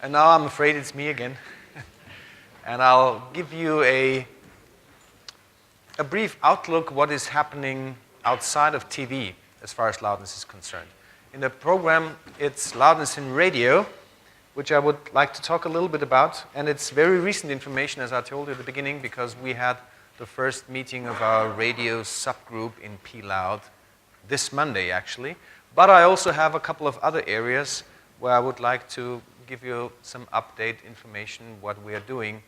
And now I'm afraid it's me again. And I'll give you a brief outlook what is happening outside of TV as far as loudness is concerned. In the program, it's loudness in radio, which I would like to talk a little bit about. And it's very recent information, as I told you at the beginning, because we had the first meeting of our radio subgroup in PLOUD this Monday, actually. But I also have a couple of other areas where I would like to give you some update information, what we are doing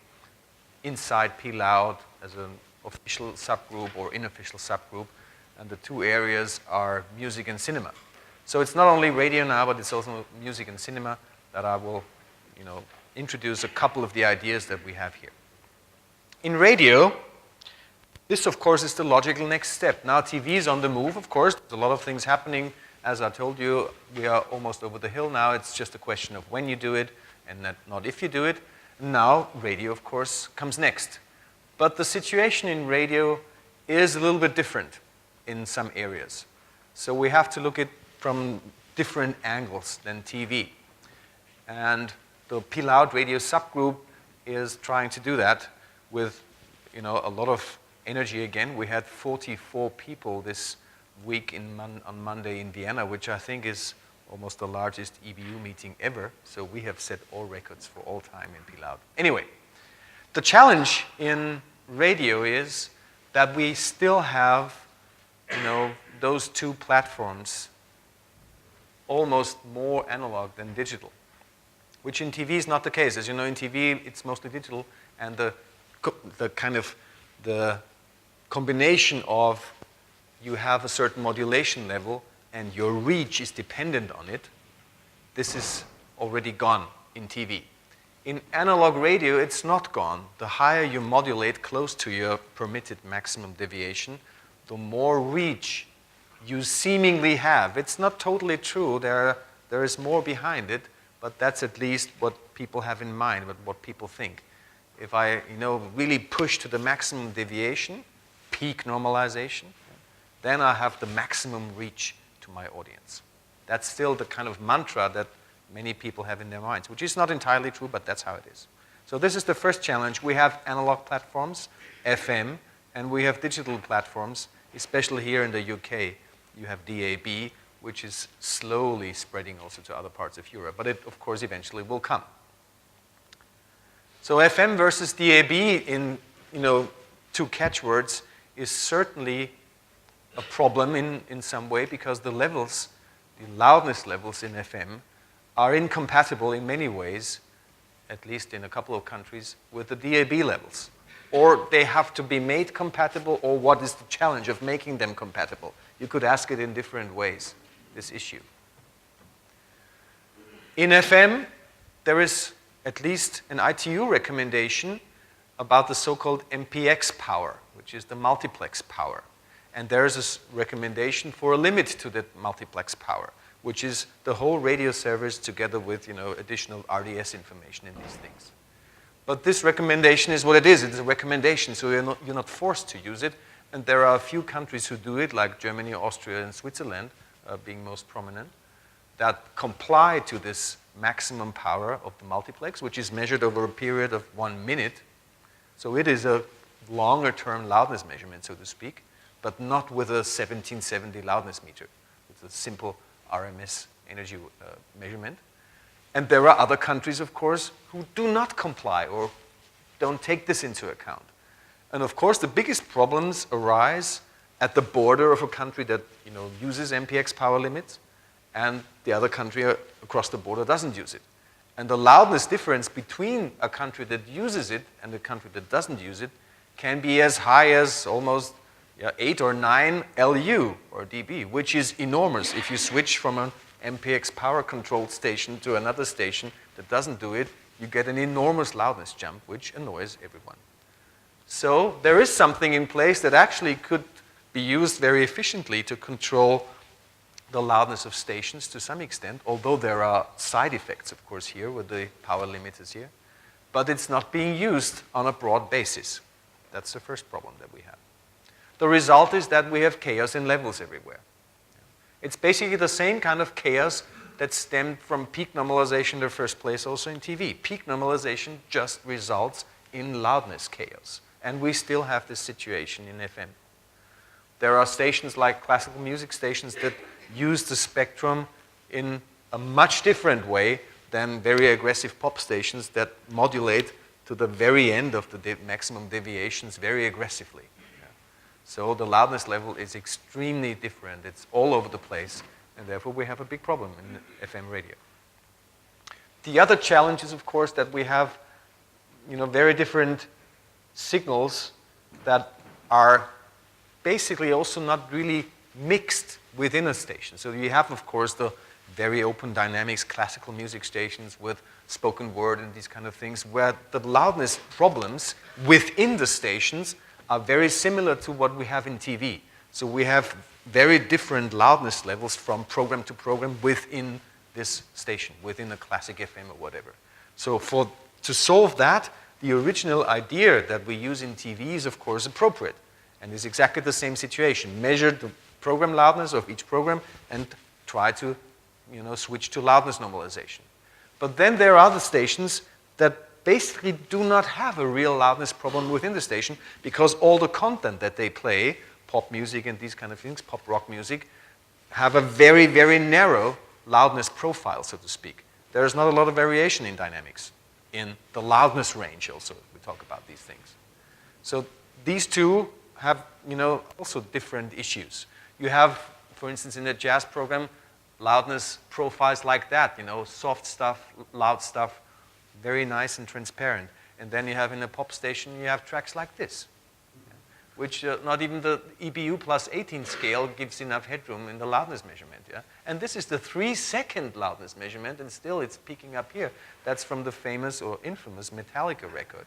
inside PLOUD as an official subgroup or unofficial subgroup. And the two areas are music and cinema. So it's not only radio now, but it's also music and cinema that I will, introduce a couple of the ideas that we have here. In radio, this, of course, is the logical next step. Now TV is on the move, of course. There's a lot of things happening. As I told you, we are almost over the hill now. It's just a question of when you do it and not if you do it. Now radio, of course, comes next. But the situation in radio is a little bit different in some areas. So we have to look at it from different angles than TV. And the PLOUD radio subgroup is trying to do that with a lot of energy again. We had 44 people this week on Monday in Vienna, which I think is almost the largest EBU meeting ever. So we have set all records for all time in PLOUD. Anyway, the challenge in radio is that we still have those two platforms almost more analog than digital, which in TV is not the case. As you know, in TV, it's mostly digital, and the combination of you have a certain modulation level and your reach is dependent on it, this is already gone in TV. In analog radio, it's not gone. The higher you modulate close to your permitted maximum deviation, the more reach you seemingly have. It's not totally true. There is more behind it, but that's at least what people have in mind, what people think. If I really push to the maximum deviation, peak normalization, then I have the maximum reach to my audience. That's still the kind of mantra that many people have in their minds, which is not entirely true, but that's how it is. So this is the first challenge. We have analog platforms, FM, and we have digital platforms, especially here in the UK. You have DAB, which is slowly spreading also to other parts of Europe, but it, of course, eventually will come. So FM versus DAB in two catchwords is certainly a problem in some way, because the loudness levels in FM are incompatible in many ways, at least in a couple of countries, with the DAB levels. Or they have to be made compatible, or what is the challenge of making them compatible? You could ask it in different ways, this issue. In FM, there is at least an ITU recommendation about the so-called MPX power, which is the multiplex power. And there is a recommendation for a limit to that multiplex power, which is the whole radio service together with additional RDS information in these things. But this recommendation is what it is. It's a recommendation, so you're not forced to use it. And there are a few countries who do it, like Germany, Austria, and Switzerland, being most prominent, that comply to this maximum power of the multiplex, which is measured over a period of 1 minute. So it is a longer-term loudness measurement, so to speak, but not with a 1770 loudness meter. It's a simple RMS energy measurement. And there are other countries, of course, who do not comply or don't take this into account. And of course, the biggest problems arise at the border of a country that uses MPX power limits, and the other country across the border doesn't use it. And the loudness difference between a country that uses it and a country that doesn't use it can be as high as almost 8 or 9 LU or dB, which is enormous. If you switch from an MPX power controlled station to another station that doesn't do it, you get an enormous loudness jump, which annoys everyone. So there is something in place that actually could be used very efficiently to control the loudness of stations to some extent, although there are side effects, of course, here with the power limiters here. But it's not being used on a broad basis. That's the first problem that we have. The result is that we have chaos in levels everywhere. It's basically the same kind of chaos that stemmed from peak normalization in the first place also in TV. Peak normalization just results in loudness chaos. And we still have this situation in FM. There are stations like classical music stations that use the spectrum in a much different way than very aggressive pop stations that modulate to the very end of the maximum deviations very aggressively. Yeah. So the loudness level is extremely different. It's all over the place, and therefore we have a big problem in FM radio. The other challenge is, of course, that we have very different signals that are basically also not really mixed within a station. So you have, of course, the very open dynamics classical music stations with spoken word and these kind of things, where the loudness problems within the stations are very similar to what we have in TV. So we have very different loudness levels from program to program within this station, within a classic FM or whatever. So to solve that, the original idea that we use in TV is, of course, appropriate. And it's exactly the same situation. Measure the program loudness of each program and try to switch to loudness normalization. But then there are other stations that basically do not have a real loudness problem within the station because all the content that they play, pop music and these kind of things, pop rock music, have a very, very narrow loudness profile, so to speak. There is not a lot of variation in dynamics. In the loudness range also, we talk about these things. So these two have, also different issues. You have, for instance, in a jazz program, loudness profiles like that, soft stuff, loud stuff, very nice and transparent. And then you have in a pop station, you have tracks like this, which not even the EBU plus 18 scale gives enough headroom in the loudness measurement. Yeah? And this is the 3-second loudness measurement, and still it's peaking up here. That's from the famous or infamous Metallica record.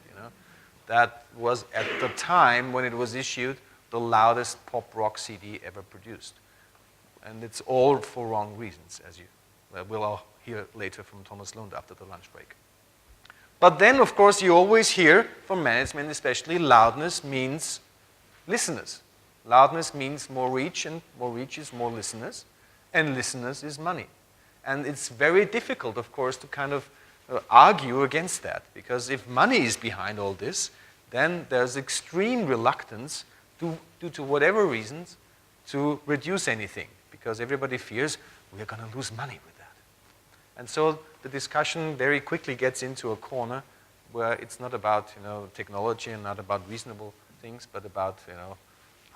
That was, at the time when it was issued, the loudest pop rock CD ever produced. And it's all for wrong reasons, as we'll all hear later from Thomas Lund after the lunch break. But then, of course, you always hear, from management especially, loudness means listeners. Loudness means more reach, and more reach is more listeners, and listeners is money. And it's very difficult, of course, to kind of argue against that, because if money is behind all this, then there's extreme reluctance, due to whatever reasons, to reduce anything, because everybody fears we're going to lose money with that. And so the discussion very quickly gets into a corner where it's not about technology and not about reasonable things, but about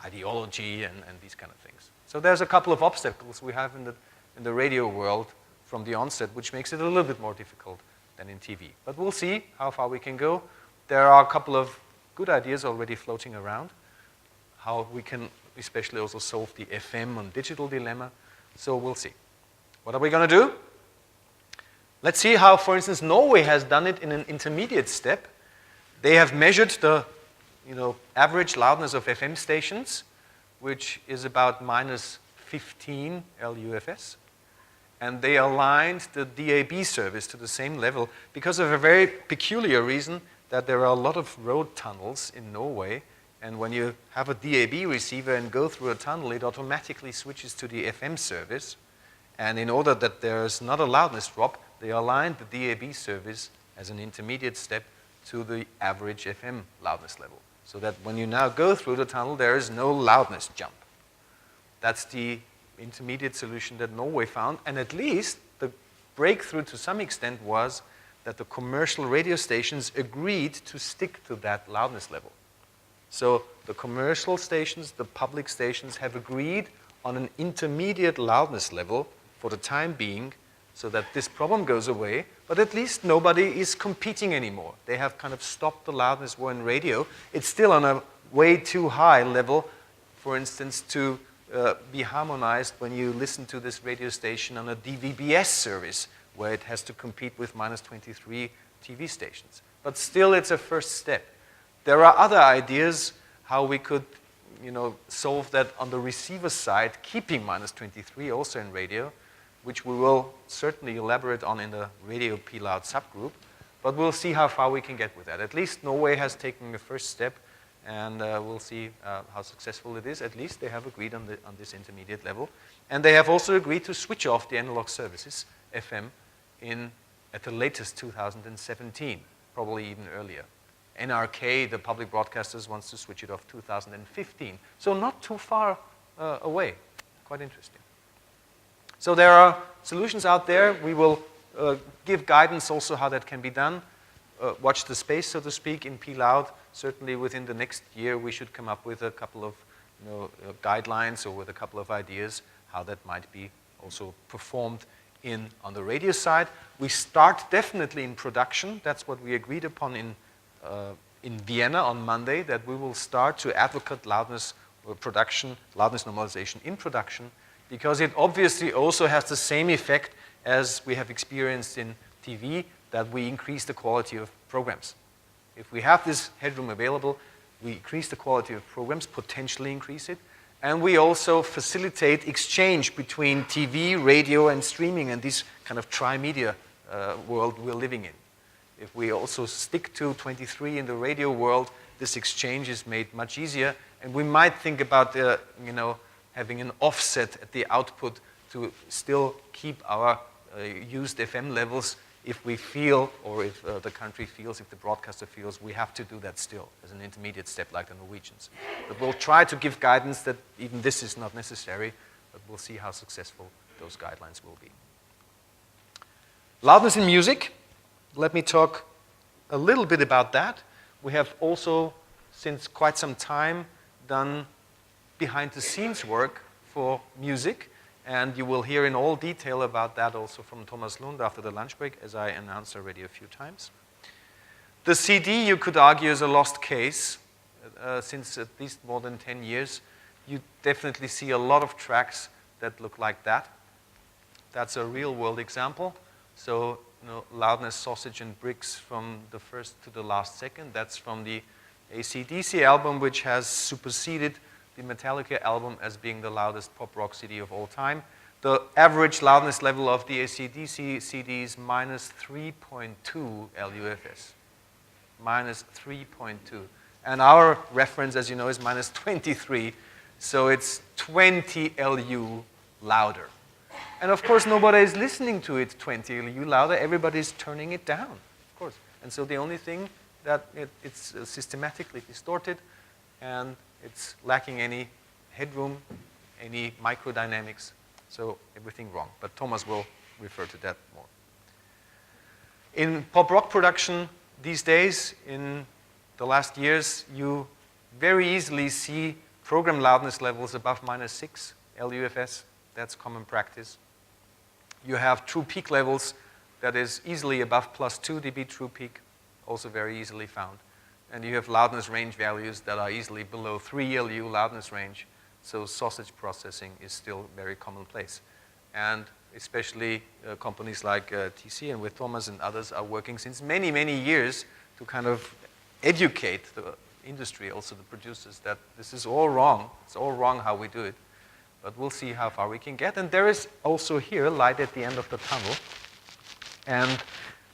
ideology and these kind of things. So there's a couple of obstacles we have in the radio world from the onset, which makes it a little bit more difficult than in TV. But we'll see how far we can go. There are a couple of good ideas already floating around, how we can especially also solve the FM and digital dilemma. So we'll see. What are we going to do? Let's see how, for instance, Norway has done it in an intermediate step. They have measured the average loudness of FM stations, which is about minus 15 LUFS. And they aligned the DAB service to the same level because of a very peculiar reason that there are a lot of road tunnels in Norway. And when you have a DAB receiver and go through a tunnel, it automatically switches to the FM service. And in order that there's not a loudness drop, they aligned the DAB service as an intermediate step to the average FM loudness level. So that when you now go through the tunnel, there is no loudness jump. That's the intermediate solution that Norway found. And at least the breakthrough to some extent was that the commercial radio stations agreed to stick to that loudness level. So the commercial stations, the public stations have agreed on an intermediate loudness level for the time being so that this problem goes away, but at least nobody is competing anymore. They have kind of stopped the loudness war in radio. It's still on a way too high level, for instance, to be harmonized when you listen to this radio station on a DVB-S service, where it has to compete with minus 23 TV stations. But still, it's a first step. There are other ideas how we could solve that on the receiver side, keeping minus 23 also in radio, which we will certainly elaborate on in the radio PLOUD subgroup. But we'll see how far we can get with that. At least Norway has taken the first step, and we'll see how successful it is. At least they have agreed on this intermediate level. And they have also agreed to switch off the analog services FM at the latest 2017, probably even earlier. NRK, the public broadcasters, wants to switch it off 2015. So not too far away. Quite interesting. So there are solutions out there. We will give guidance also how that can be done. Watch the space, so to speak, in PLOUD. Certainly within the next year, we should come up with a couple of guidelines or with a couple of ideas how that might be also performed on the radio side. We start definitely in production. That's what we agreed upon in Vienna on Monday, that we will start to advocate loudness production, loudness normalization in production, because it obviously also has the same effect as we have experienced in TV, that we increase the quality of programs. If we have this headroom available, we increase the quality of programs, potentially increase it, and we also facilitate exchange between TV, radio, and streaming, and this kind of tri-media world we're living in. If we also stick to 23 in the radio world, this exchange is made much easier, and we might think about having an offset at the output to still keep our used FM levels if we feel, or if the country feels, if the broadcaster feels, we have to do that still as an intermediate step like the Norwegians. But we'll try to give guidance that even this is not necessary, but we'll see how successful those guidelines will be. Loudness in music. Let me talk a little bit about that. We have also, since quite some time, done behind-the-scenes work for music, and you will hear in all detail about that also from Thomas Lund after the lunch break, as I announced already a few times. The CD, you could argue, is a lost case. Since at least more than 10 years, you definitely see a lot of tracks that look like that. That's a real-world example. So, Loudness, Sausage and Bricks from the first to the last second. That's from the AC/DC album, which has superseded the Metallica album as being the loudest pop rock CD of all time. The average loudness level of the AC/DC CD is minus 3.2 LUFS. Minus 3.2. And our reference, as you know, is minus 23. So it's 20 LU louder. And of course, nobody is listening to it 20 LU louder. Everybody's turning it down, of course. And so the only thing that it's systematically distorted, and it's lacking any headroom, any microdynamics, so everything wrong. But Thomas will refer to that more. In pop rock production these days, in the last years, you very easily see program loudness levels above minus 6 LUFS. That's common practice. You have true peak levels that is easily above plus 2 dB true peak, also very easily found. And you have loudness range values that are easily below 3 LU loudness range. So sausage processing is still very commonplace. And especially companies like TC and with Thomas and others are working since many, many years to kind of educate the industry, also the producers, that this is all wrong. It's all wrong how we do it. But we'll see how far we can get. And there is also here light at the end of the tunnel. And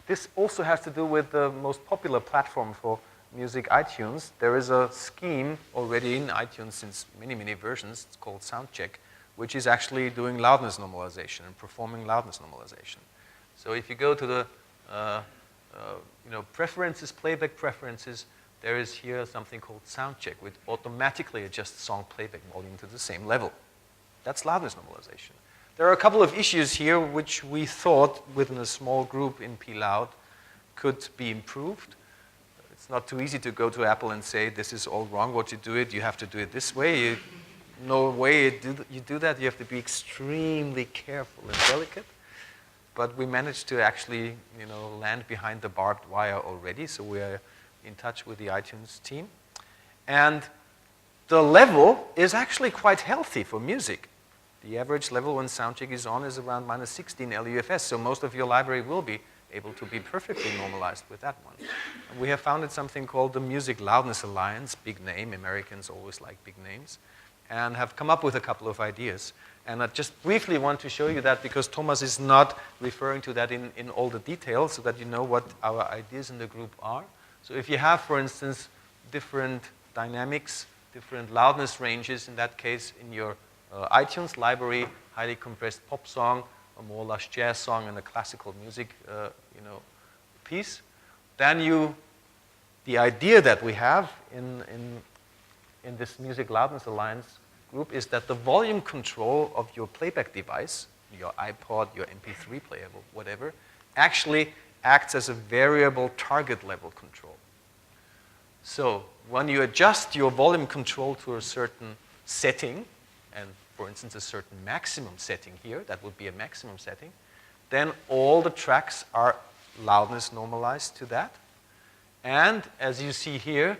this also has to do with the most popular platform for music, iTunes. There is a scheme already in iTunes since many, many versions. It's called Soundcheck, which is actually doing loudness normalization and performing loudness normalization. So if you go to the preferences, playback preferences, there is here something called Soundcheck, which automatically adjusts song playback volume to the same level. That's loudness normalization. There are a couple of issues here which we thought within a small group in PLOUD could be improved. It's not too easy to go to Apple and say, this is all wrong, what you do it, you have to do it this way. No way you do that. You have to be extremely careful and delicate. But we managed to actually, land behind the barbed wire already, so we are in touch with the iTunes team. And the level is actually quite healthy for music. The average level when Soundcheck is on is around minus 16 LUFS, so most of your library will be able to be perfectly normalized with that one. And we have founded something called the Music Loudness Alliance, big name, Americans always like big names, and have come up with a couple of ideas. And I just briefly want to show you that because Thomas is not referring to that in all the details so that you know what our ideas in the group are. So if you have, for instance, different dynamics, different loudness ranges, in that case, in your iTunes library, highly compressed pop song a more lush jazz song and a classical music piece, then the idea that we have in this Music Loudness Alliance group is that the volume control of your playback device, your iPod, your MP3 player, whatever, actually acts as a variable target level control. So when you adjust your volume control to a certain setting, and for instance a certain maximum setting here, that would be a maximum setting, then all the tracks are loudness normalized to that. And as you see here,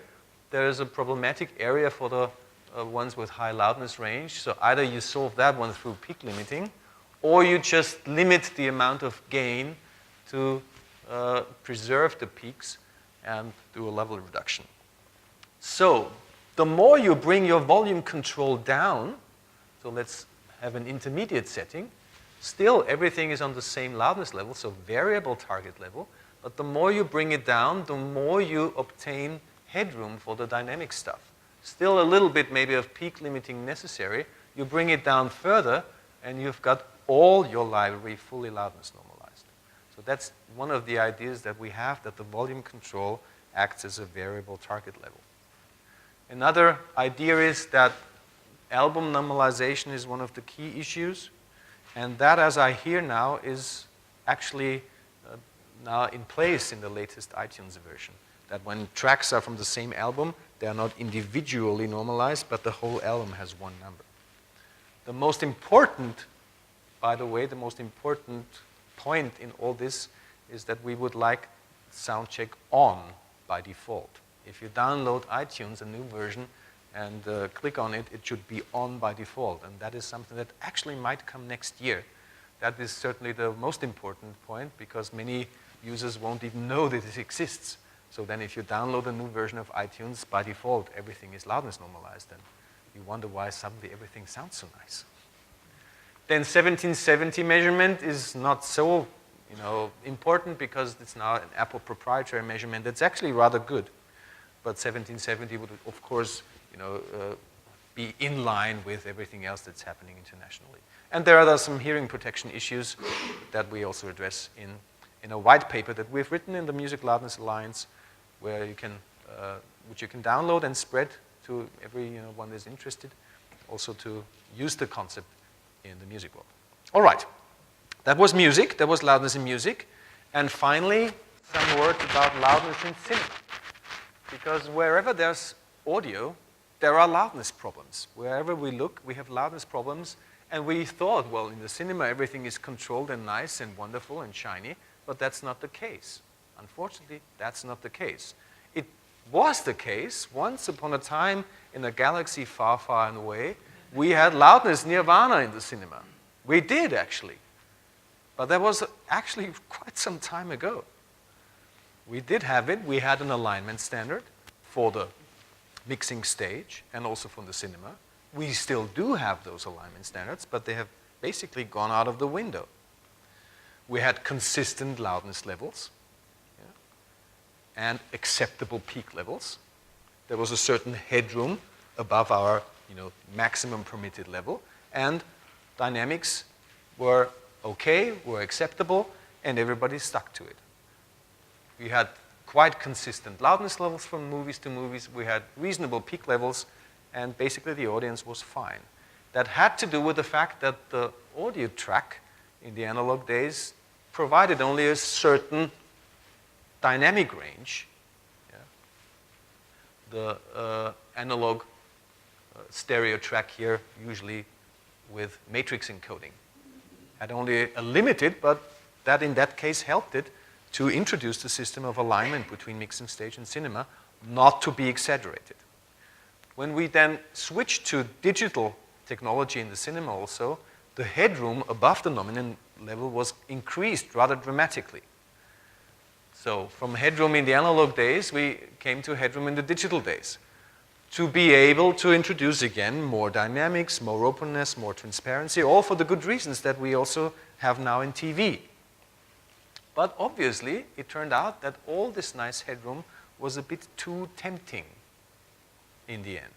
there is a problematic area for the ones with high loudness range. So either you solve that one through peak limiting, or you just limit the amount of gain to preserve the peaks and do a level reduction. So the more you bring your volume control down, so let's have an intermediate setting, still everything is on the same loudness level, so variable target level, but the more you bring it down, the more you obtain headroom for the dynamic stuff. Still a little bit maybe of peak limiting necessary. You bring it down further, and you've got all your library fully loudness normalized. So that's one of the ideas that we have, that the volume control acts as a variable target level. Another idea is that album normalization is one of the key issues, and that, as I hear now, is actually now in place in the latest iTunes version. That when tracks are from the same album, they are not individually normalized, but the whole album has one number. The most important, by the way, the most important point in all this is that we would like soundcheck on by default. If you download iTunes, a new version, and click on it, it should be on by default. And that is something that actually might come next year. That is certainly the most important point, because many users won't even know that it exists. So then if you download a new version of iTunes, by default, everything is loudness normalized. And you wonder why suddenly everything sounds so nice. Then 1770 measurement is not so important, because it's now an Apple proprietary measurement that's actually rather good. But 1770 would, of course, be in line with everything else that's happening internationally. And there are some hearing protection issues that we also address in a white paper that we've written in the Music Loudness Alliance, where you can, which you can download and spread to everyone that's interested, also to use the concept in the music world. All right, that was music. That was loudness in music. And finally, some words about loudness in cinema. Because wherever there's audio, there are loudness problems. Wherever we look, we have loudness problems. And we thought, well, in the cinema, everything is controlled and nice and wonderful and shiny, but that's not the case. Unfortunately, that's not the case. It was the case once upon a time in a galaxy far, far and away. We had loudness nirvana in the cinema. We did, actually. But that was actually quite some time ago. We did have it. We had an alignment standard for the mixing stage and also for the cinema. We still do have those alignment standards, but they have basically gone out of the window. We had consistent loudness levels, and acceptable peak levels. There was a certain headroom above our maximum permitted level, and dynamics were okay, were acceptable, and everybody stuck to it. We had quite consistent loudness levels from movies to movies. We had reasonable peak levels, and basically the audience was fine. That had to do with the fact that the audio track in the analog days provided only a certain dynamic range. The analog stereo track here, usually with matrix encoding, had only a limited, but that in that case helped it to introduce the system of alignment between mixing stage and cinema, not to be exaggerated. When we then switched to digital technology in the cinema also, the headroom above the nominal level was increased rather dramatically. So from headroom in the analog days, we came to headroom in the digital days, to be able to introduce again more dynamics, more openness, more transparency, all for the good reasons that we also have now in TV. But obviously, it turned out that all this nice headroom was a bit too tempting in the end.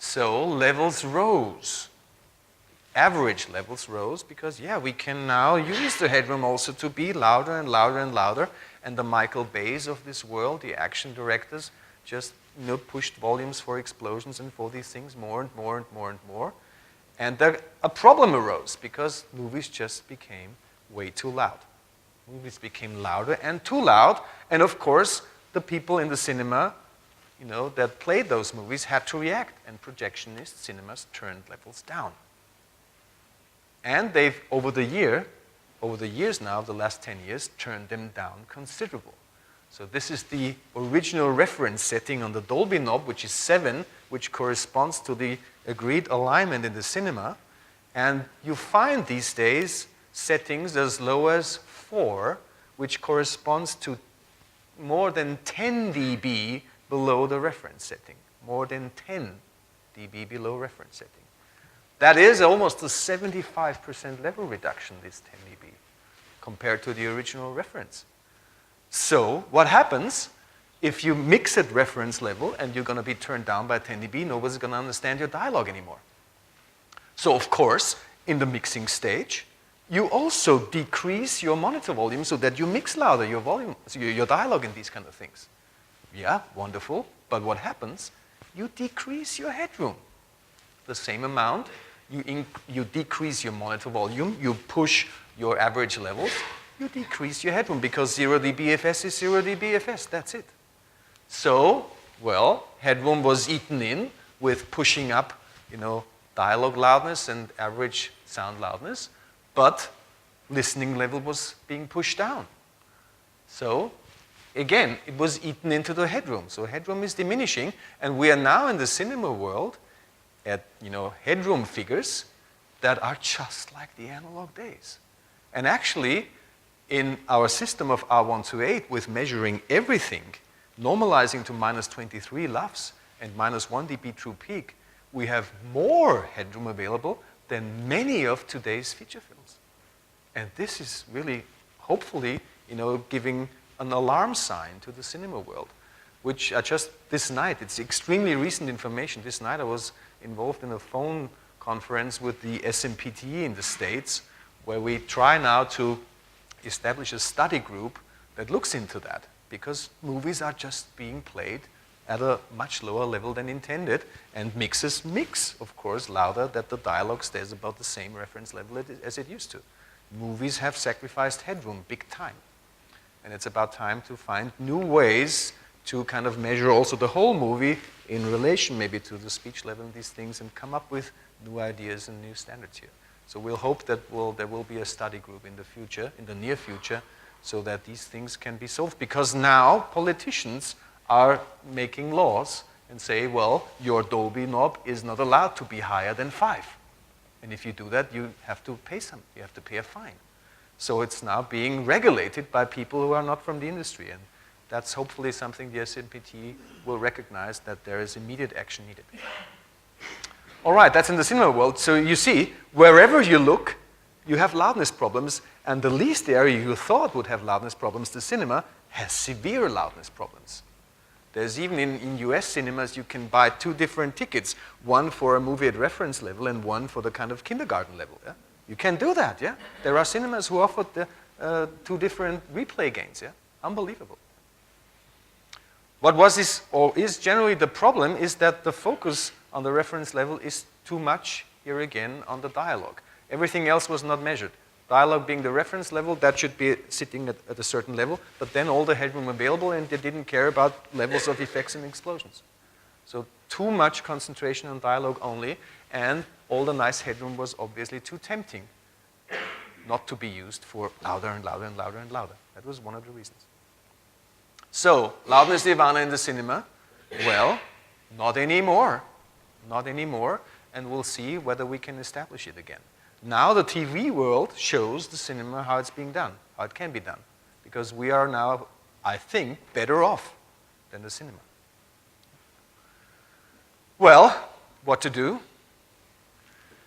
So levels rose average levels rose because, yeah, we can now use the headroom also to be louder and louder and louder. And the Michael Bays of this world, the action directors, just pushed volumes for explosions and for these things more and more and more and more. And a problem arose because movies just became way too loud. Movies became louder and too loud. And of course, the people in the cinema, that played those movies had to react. And projectionist cinemas turned levels down. And they've, over the years now, the last 10 years, turned them down considerable. So this is the original reference setting on the Dolby knob, which is 7, which corresponds to the agreed alignment in the cinema. And you find these days settings as low as 4, which corresponds to more than 10 dB below the reference setting. More than 10 dB below reference setting. That is almost a 75% level reduction, this 10 dB, compared to the original reference. So what happens if you mix at reference level and you're going to be turned down by 10 dB? Nobody's going to understand your dialogue anymore. So of course, in the mixing stage, you also decrease your monitor volume so that you mix louder your volume, so your dialogue and these kind of things. Yeah, wonderful. But what happens? You decrease your headroom. The same amount. You decrease your monitor volume, you push your average levels, you decrease your headroom because 0 dBFS is 0 dBFS, that's it. So, well, headroom was eaten in with pushing up, dialogue loudness and average sound loudness, but listening level was being pushed down. So, again, it was eaten into the headroom. So headroom is diminishing, and we are now in the cinema world at headroom figures that are just like the analog days. And actually, in our system of R128, with measuring everything, normalizing to minus 23 LUFS and minus 1 dB true peak, we have more headroom available than many of today's feature films. And this is really, hopefully, giving an alarm sign to the cinema world, which this night, it's extremely recent information. This night I was involved in a phone conference with the SMPTE in the States, where we try now to establish a study group that looks into that, because movies are just being played at a much lower level than intended, and mixes mix, of course, louder, that the dialogue stays about the same reference level as it used to. Movies have sacrificed headroom big time. And it's about time to find new ways to kind of measure also the whole movie in relation maybe to the speech level and these things, and come up with new ideas and new standards here. So we'll hope that there will be a study group in the future, in the near future, so that these things can be solved. Because now politicians are making laws and say, well, your Dolby knob is not allowed to be higher than 5. And if you do that, you have to pay you have to pay a fine. So it's now being regulated by people who are not from the industry. And that's hopefully something the SMPT will recognize, that there is immediate action needed. All right, that's in the cinema world. So you see, wherever you look, you have loudness problems, and the least area you thought would have loudness problems, the cinema, has severe loudness problems. There's even in US cinemas, you can buy 2 different tickets, one for a movie at reference level and one for the kind of kindergarten level. Yeah? You can do that, yeah? There are cinemas who offer 2 different replay gains, yeah? Unbelievable. What is generally the problem is that the focus on the reference level is too much, here again, on the dialogue. Everything else was not measured. Dialogue being the reference level, that should be sitting at a certain level, but then all the headroom available, and they didn't care about levels of effects and explosions. So too much concentration on dialogue only, and all the nice headroom was obviously too tempting not to be used for louder and louder and louder and louder. That was one of the reasons. So, loudness nirvana in the cinema? Well, not anymore. Not anymore, and we'll see whether we can establish it again. Now the TV world shows the cinema how it's being done, how it can be done, because we are now, I think, better off than the cinema. Well, what to do?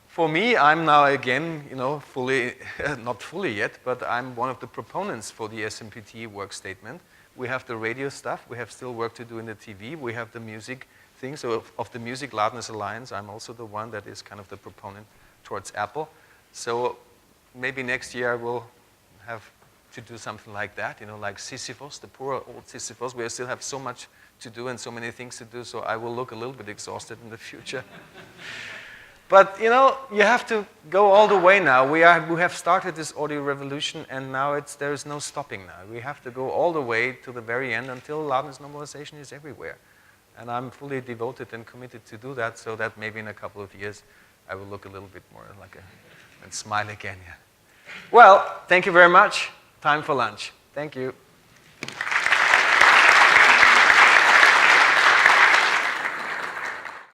For me, I'm now again, fully, not fully yet, but I'm one of the proponents for the SMPT work statement. We have the radio stuff, we have still work to do in the TV, we have the music thing. So of the Music Loudness Alliance, I'm also the one that is kind of the proponent towards Apple. So maybe next year I will have to do something like that, you know, like Sisyphus, the poor old Sisyphus. We still have so much to do and so many things to do, so I will look a little bit exhausted in the future. But, you know, you have to go all the way now. We have started this audio revolution, and now there is no stopping now. We have to go all the way to the very end until loudness normalization is everywhere. And I'm fully devoted and committed to do that, so that maybe in a couple of years I will look a little bit more like and smile again. Yeah. Well, thank you very much. Time for lunch. Thank you.